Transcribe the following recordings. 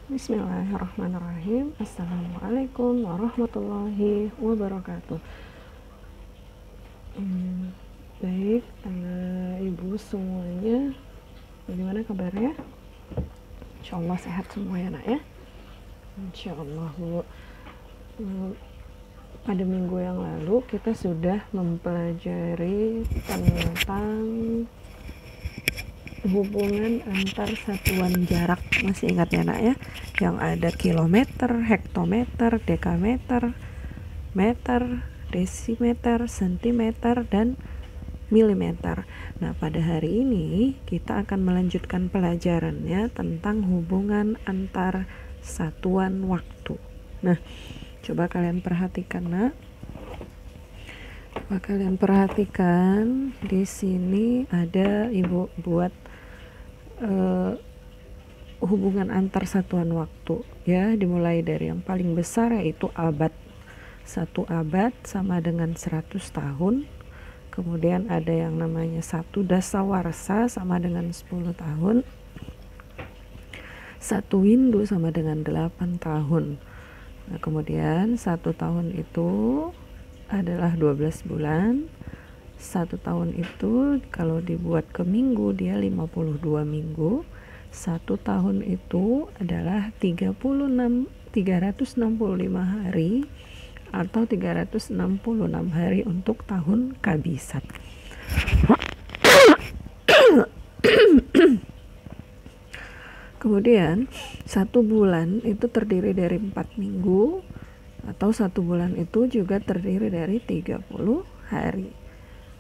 Bismillahirrahmanirrahim. Assalamualaikum warahmatullahi wabarakatuh. Baik, ibu semuanya, bagaimana kabarnya? Insya Allah sehat semua ya nak ya. Insya Allah bu. Pada minggu yang lalu kita sudah mempelajari tentang hubungan antar satuan jarak, masih ingat ya nak ya, yang ada kilometer, hektometer, dekameter, meter, desimeter, sentimeter, dan milimeter. Nah, pada hari ini kita akan melanjutkan pelajarannya tentang hubungan antar satuan waktu. Nah, coba kalian perhatikan nak. Coba kalian perhatikan di sini ada ibu buat hubungan antar satuan waktu ya, dimulai dari yang paling besar yaitu abad. 1 abad sama dengan 100 tahun. Kemudian ada yang namanya 1 dasawarsa sama dengan 10 tahun. 1 windu sama dengan 8 tahun. Nah, kemudian 1 tahun itu adalah 12 bulan. 1 tahun itu kalau dibuat ke minggu dia 52 minggu. 1 tahun itu adalah 365 hari atau 366 hari untuk tahun kabisat. Kemudian 1 bulan itu terdiri dari 4 minggu, atau 1 bulan itu juga terdiri dari 30 hari.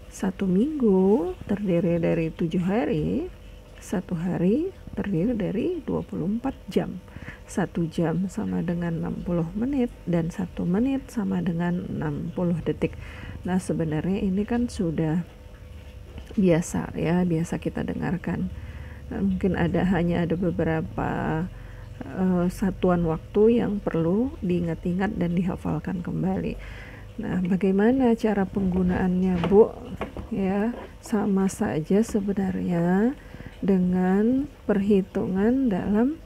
1 minggu terdiri dari 7 hari, 1 hari terdiri dari 24 jam. 1 jam sama dengan 60 menit dan 1 menit sama dengan 60 detik. Nah, sebenarnya ini kan sudah biasa ya, biasa kita dengarkan. Nah, mungkin hanya ada beberapa satuan waktu yang perlu diingat-ingat dan dihafalkan kembali. Nah, bagaimana cara penggunaannya Bu? Ya, sama saja sebenarnya dengan perhitungan dalam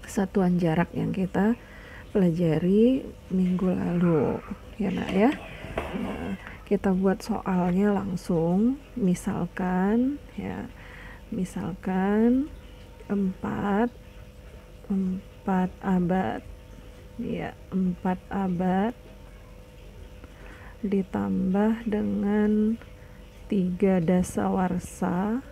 satuan jarak yang kita pelajari minggu lalu ya nak ya. Nah, kita buat soalnya langsung. Misalkan 4 abad ya, 4 abad ditambah dengan 3 dasawarsa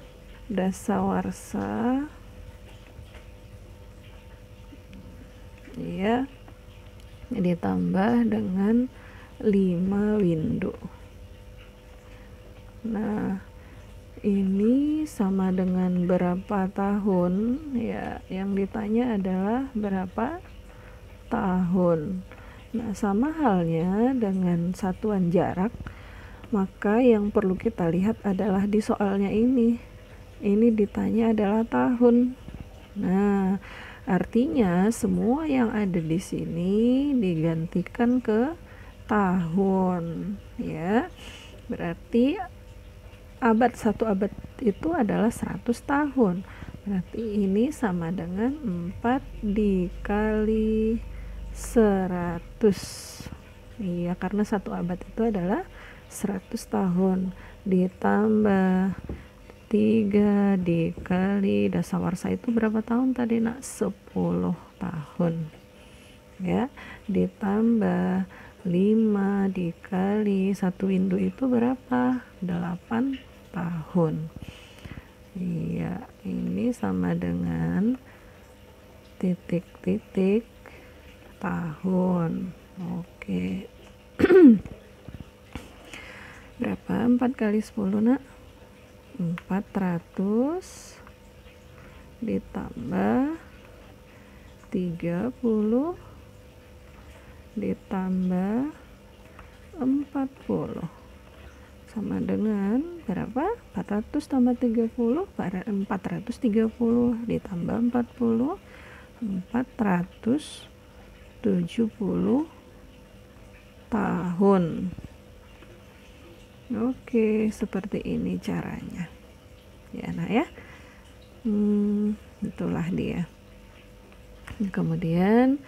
ya, ditambah dengan 5 windu. Nah, ini sama dengan berapa tahun ya, yang ditanya adalah berapa tahun. Nah, sama halnya dengan satuan jarak, maka yang perlu kita lihat adalah di soalnya ini ditanya adalah tahun. Nah, artinya semua yang ada di sini digantikan ke tahun ya. Berarti 1 abad itu adalah 100 tahun. Berarti ini sama dengan 4 dikali 100. Iya, karena 1 abad itu adalah 100 tahun ditambah 3 dikali dasawarsa itu berapa tahun tadi nak? 10 tahun ya, ditambah 5 dikali 1 windu itu berapa? 8 tahun. Iya, ini sama dengan titik-titik tahun. Oke. Berapa 4 kali 10 nak? 400 ditambah 30 ditambah 40 sama dengan berapa? 400 tambah 30, 430 ditambah 40, 470 tahun. Oke, seperti ini caranya ya nah ya. Itulah dia. Kemudian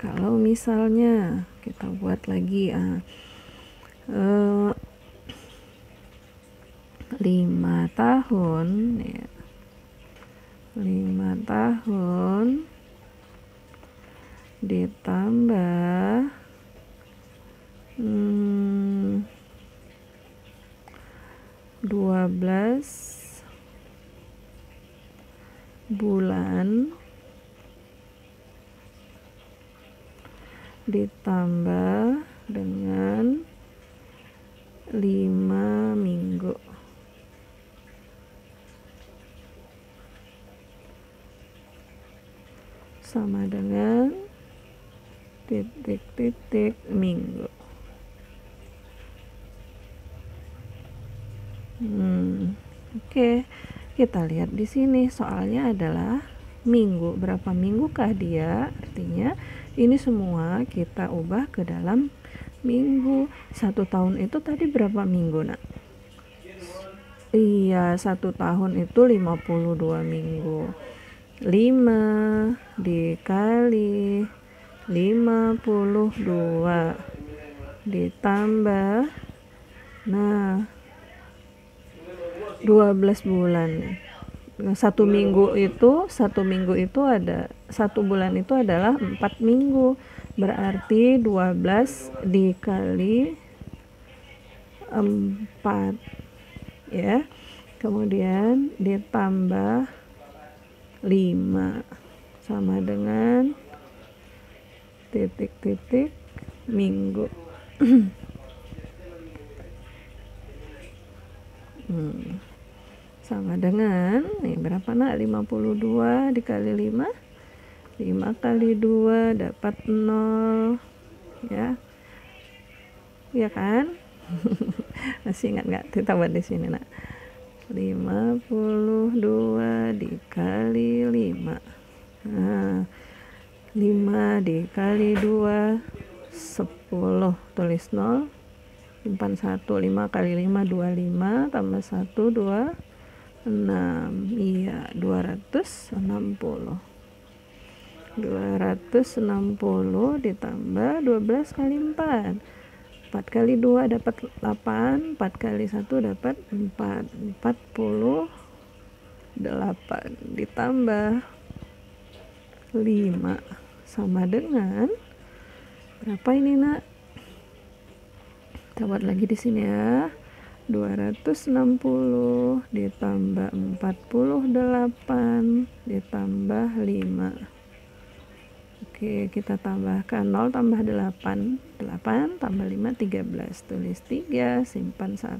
kalau misalnya kita buat lagi 5 tahun ya, 5 tahun ditambah 12 bulan ditambah dengan 5 minggu. Sama dengan titik-titik minggu. Oke, kita lihat di sini soalnya adalah minggu. Berapa minggukah dia? Artinya ini semua kita ubah ke dalam minggu. 1 tahun itu tadi berapa minggu, Nak? Iya, 1 tahun itu 52 minggu. 5 dikali 52 ditambah 12 bulan. 1 minggu itu ada 1 bulan itu adalah 4 minggu. Berarti 12 dikali 4 ya. Kemudian ditambah 5 sama dengan titik-titik minggu. Sama dengan nih berapa, Nak? 52 dikali 5. 5 kali 2 dapat 0 ya. Iya kan? Masih ingat nggak? Kita buat di sini, Nak. 52 dikali 5. 5 dikali 2 10, tulis 0, simpan 1. 5 kali 5 25 tambah 1 26. Iya, 260. 260 ditambah 12 kali 4. 4 kali 2 dapat 8, 4 kali 1 dapat 4, 48 ditambah 5 sama dengan berapa ini, Nak? Kita buat lagi di sini ya. 260 ditambah 48 ditambah 5. Oke, kita tambahkan 0 tambah 8. 8 tambah 5 13. Tulis 3, simpan 1.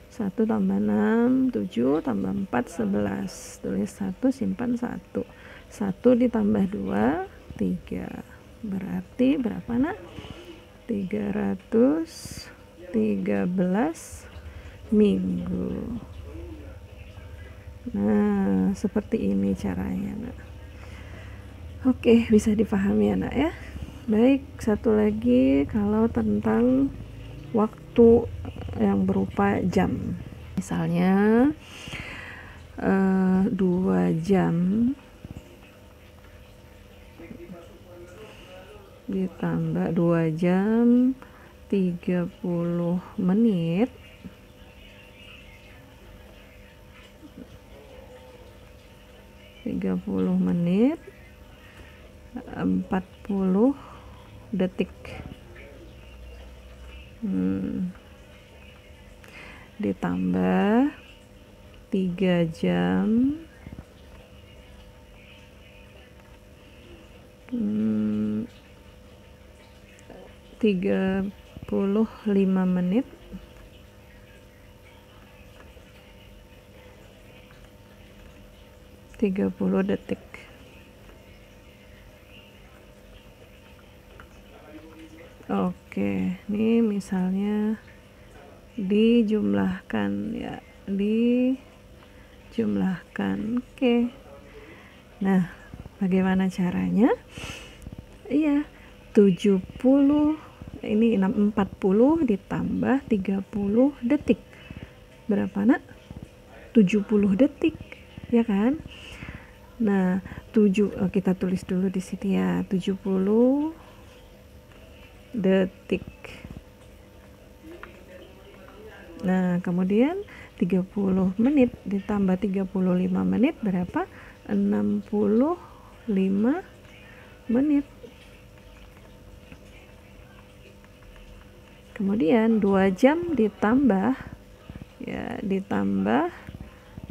1 tambah 6 7 tambah 4 11. Tulis 1, simpan 1. 1 ditambah 2 3. Berarti berapa, Nak? 313 minggu. Nah, seperti ini caranya, Nak. Oke, bisa dipahami ya, Nak ya. Baik, satu lagi kalau tentang waktu yang berupa jam. Misalnya 2 jam ditambah 2 jam 30 menit menit 40 detik ditambah 3 jam 35 menit 30 detik. Oke, ini misalnya dijumlahkan ya, dijumlahkan. Oke. Nah, bagaimana caranya? Iya, 70 ini 40 ditambah 30 detik. Berapa, Nak? 70 detik, ya kan? Nah, kita tulis dulu di sini ya, 70 detik. Nah, kemudian 30 menit ditambah 35 menit berapa? 65 menit. Kemudian 2 jam ditambah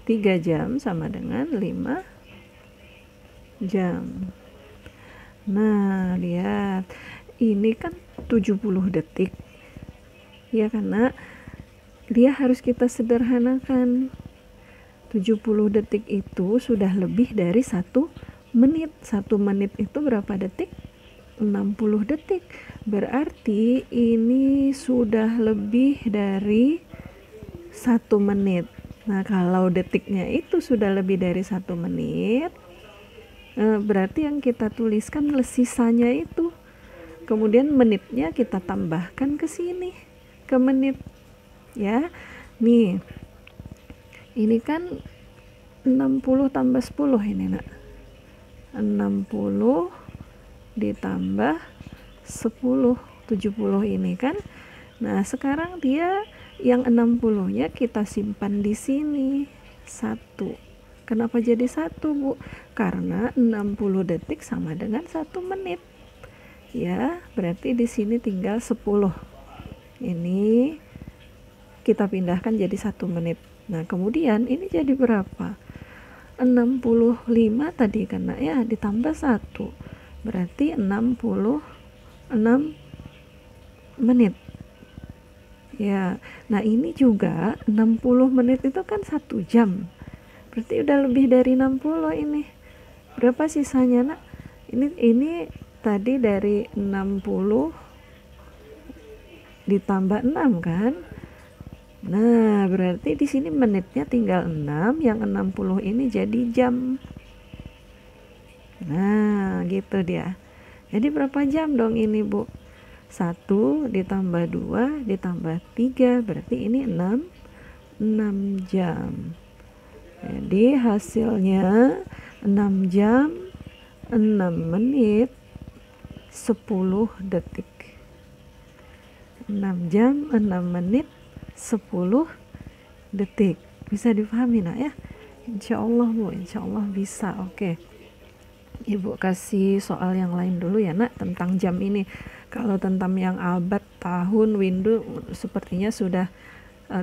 3 jam sama dengan 5 jam. Nah, lihat. Ini kan 70 detik. Ya, karena dia harus kita sederhanakan. 70 detik itu sudah lebih dari 1 menit. 1 menit itu berapa detik? 60 detik. Berarti ini sudah lebih dari 1 menit. Nah, kalau detiknya itu sudah lebih dari 1 menit, berarti yang kita tuliskan sisanya itu. Kemudian menitnya kita tambahkan ke sini, ke menit. Ya, nih. Ini kan 60 tambah 10 ini, Nak. 60 ditambah 10, 70 ini kan. Nah, sekarang dia yang 60-nya kita simpan di sini 1. Kenapa jadi 1, Bu? Karena 60 detik sama dengan 1 menit. Ya, berarti di sini tinggal 10. Ini kita pindahkan jadi 1 menit. Nah, kemudian ini jadi berapa? 65 tadi karena ya ditambah 1. Berarti 66 menit. Ya, nah ini juga 60 menit itu kan 1 jam. Berarti udah lebih dari 60 ini. Berapa sisanya, Nak? Ini tadi dari 60 ditambah 6 kan? Nah, berarti di sini menitnya tinggal 6, yang 60 ini jadi jam. Nah, gitu dia. Jadi berapa jam dong ini, Bu? 1 ditambah 2 ditambah 3, berarti ini 6 jam. Jadi hasilnya 6 jam 6 menit 10 detik. 6 jam 6 menit 10 detik. Bisa dipahami, Nak, ya? Insyaallah, Bu, insyaallah bisa. Oke. Ibu kasih soal yang lain dulu ya, Nak, tentang jam ini. Kalau tentang yang abad, tahun, windu sepertinya sudah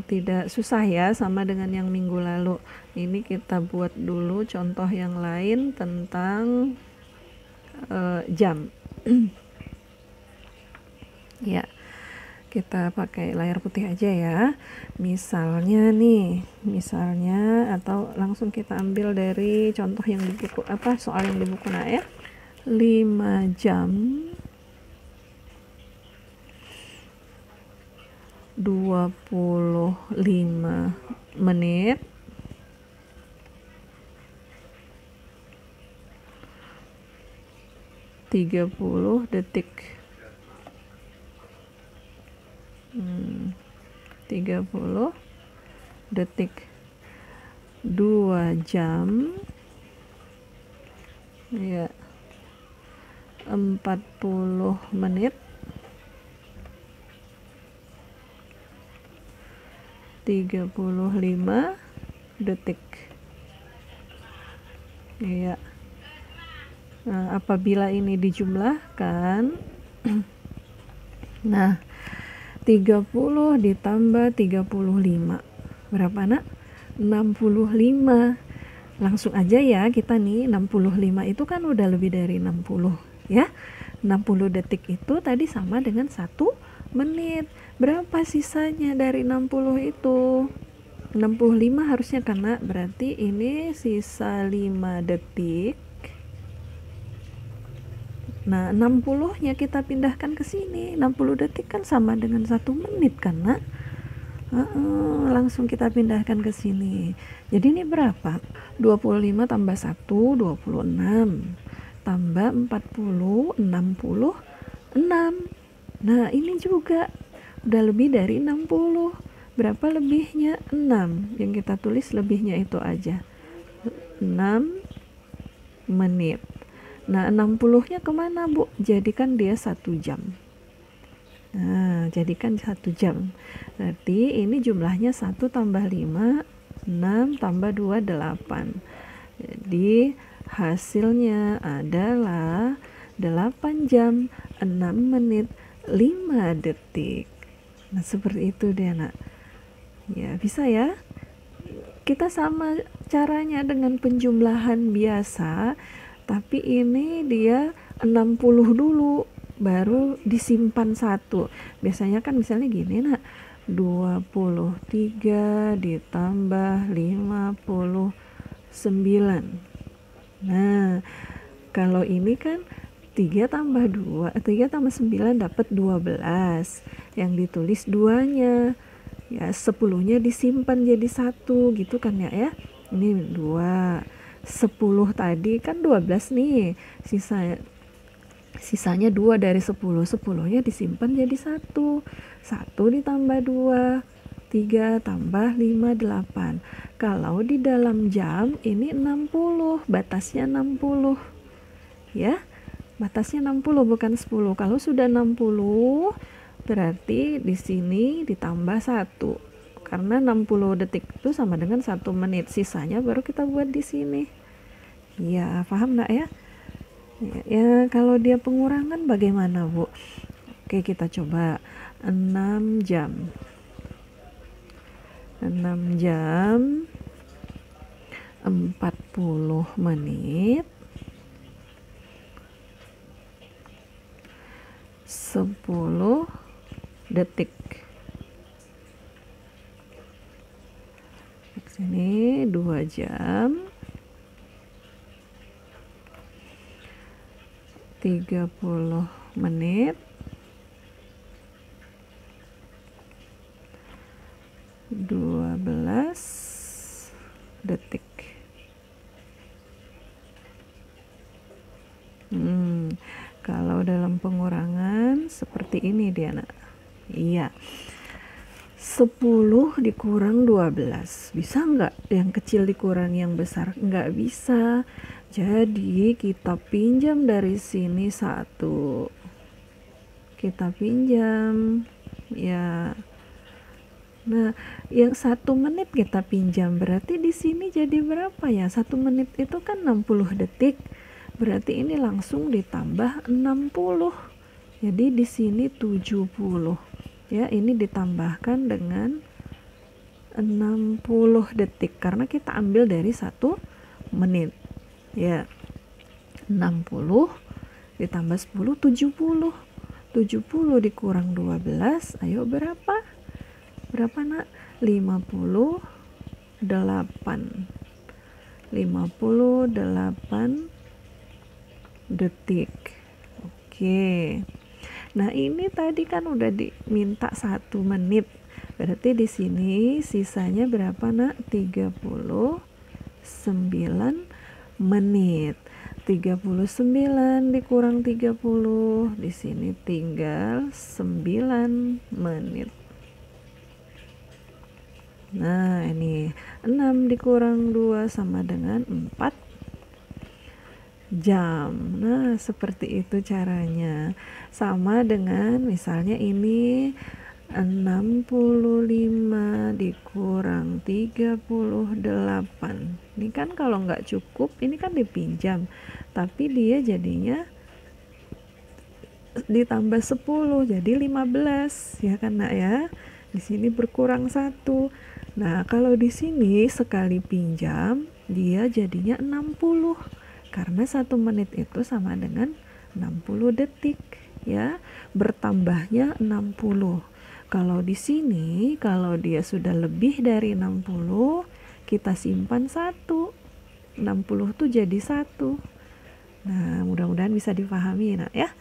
tidak susah ya, sama dengan yang minggu lalu. Ini kita buat dulu contoh yang lain tentang jam. Ya, kita pakai layar putih aja ya. Misalnya atau langsung kita ambil dari contoh yang di buku, soal yang di buku, Nak, ya. 5 jam 25 menit 30 detik. 30 detik. 2 jam ya 40 menit 35 detik. Ya. Nah, apabila ini dijumlahkan nah 30 ditambah 35 berapa, Nak? 65. Langsung aja ya kita nih, 65 itu kan udah lebih dari 60 ya. 60 detik itu tadi sama dengan 1 menit. Berapa sisanya dari 60 itu? 65 harusnya, karena berarti ini sisa 5 detik. Nah, 60-nya kita pindahkan ke sini. 60 detik kan sama dengan 1 menit kan, Nak? Langsung kita pindahkan ke sini. Jadi ini berapa? 25 tambah 1, 26. Tambah 40, 66. Nah, ini juga udah lebih dari 60. Berapa lebihnya? 6. Yang kita tulis lebihnya itu aja. 6 menit. Nah, 60-nya kemana, Bu? Jadikan dia 1 jam. Nah, jadikan 1 jam. Berarti ini jumlahnya 1 tambah 5, 6 tambah 2, 8. Jadi hasilnya adalah 8 jam, 6 menit, 5 detik. Nah, seperti itu deh, Nak. Ya, bisa ya? Kita sama caranya dengan penjumlahan biasa, tapi ini dia 60 dulu baru disimpan 1. Biasanya kan misalnya gini, Nak, 23 ditambah 59. Nah, kalau ini kan 3 tambah 9 dapat 12. Yang ditulis 2-nya. Ya, 10-nya disimpan jadi 1 gitu kan ya. Ini 2. 10 tadi kan 12 nih. Sisanya 2 dari 10. 10-nya disimpan jadi 1. 1 ditambah 2. 3 tambah 5, 8. Kalau di dalam jam ini 60, batasnya 60. Ya, batasnya 60 bukan 10. Kalau sudah 60, berarti di sini ditambah 1. Karena 60 detik itu sama dengan 1 menit. Sisanya baru kita buat di sini. Ya, paham enggak ya? Ya, kalau dia pengurangan bagaimana, Bu? Oke, kita coba 6 jam. 6 jam 40 menit 10 detik. Sini 2 jam 30 menit 12 detik. Kalau dalam pengurangan seperti ini dia, Nak. Iya. 10 dikurang 12. Bisa nggak yang kecil dikurang yang besar? Nggak bisa. Jadi kita pinjam dari sini 1. Kita pinjam. Ya. Nah, yang 1 menit kita pinjam, berarti di sini jadi berapa ya? 1 menit itu kan 60 detik. Berarti ini langsung ditambah 60. Jadi di sini 70. Ya, ini ditambahkan dengan 60 detik karena kita ambil dari 1 menit. Ya. 60 ditambah 10, 70. 70 dikurang 12, ayo berapa? Berapa, Nak? 58. 58 detik. Oke. Nah, ini tadi kan udah diminta 1 menit. Berarti di sini sisanya berapa, Nak? 39 menit. 39 dikurang 30, di sini tinggal 9 menit. Nah, ini 6 dikurang 2 sama dengan 4 jam. Nah, seperti itu caranya. Sama dengan misalnya ini 65 dikurang 38. Ini kan kalau nggak cukup, ini kan dipinjam. Tapi dia jadinya ditambah 10, jadi 15. Ya kan, Nak ya? Di sini berkurang 1. Nah, kalau di sini sekali pinjam, dia jadinya 60. Karena 1 menit itu sama dengan 60 detik. Ya, bertambahnya 60. Kalau di sini, kalau dia sudah lebih dari 60, kita simpan 1. 60 tuh jadi 1. Nah, mudah-mudahan bisa dipahami, Nak ya.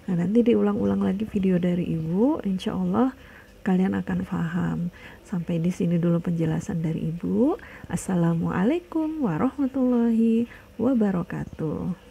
Nah, nanti diulang-ulang lagi video dari Ibu, insya Allah kalian akan paham. Sampai di sini dulu penjelasan dari Ibu. Assalamualaikum warahmatullahi wabarakatuh.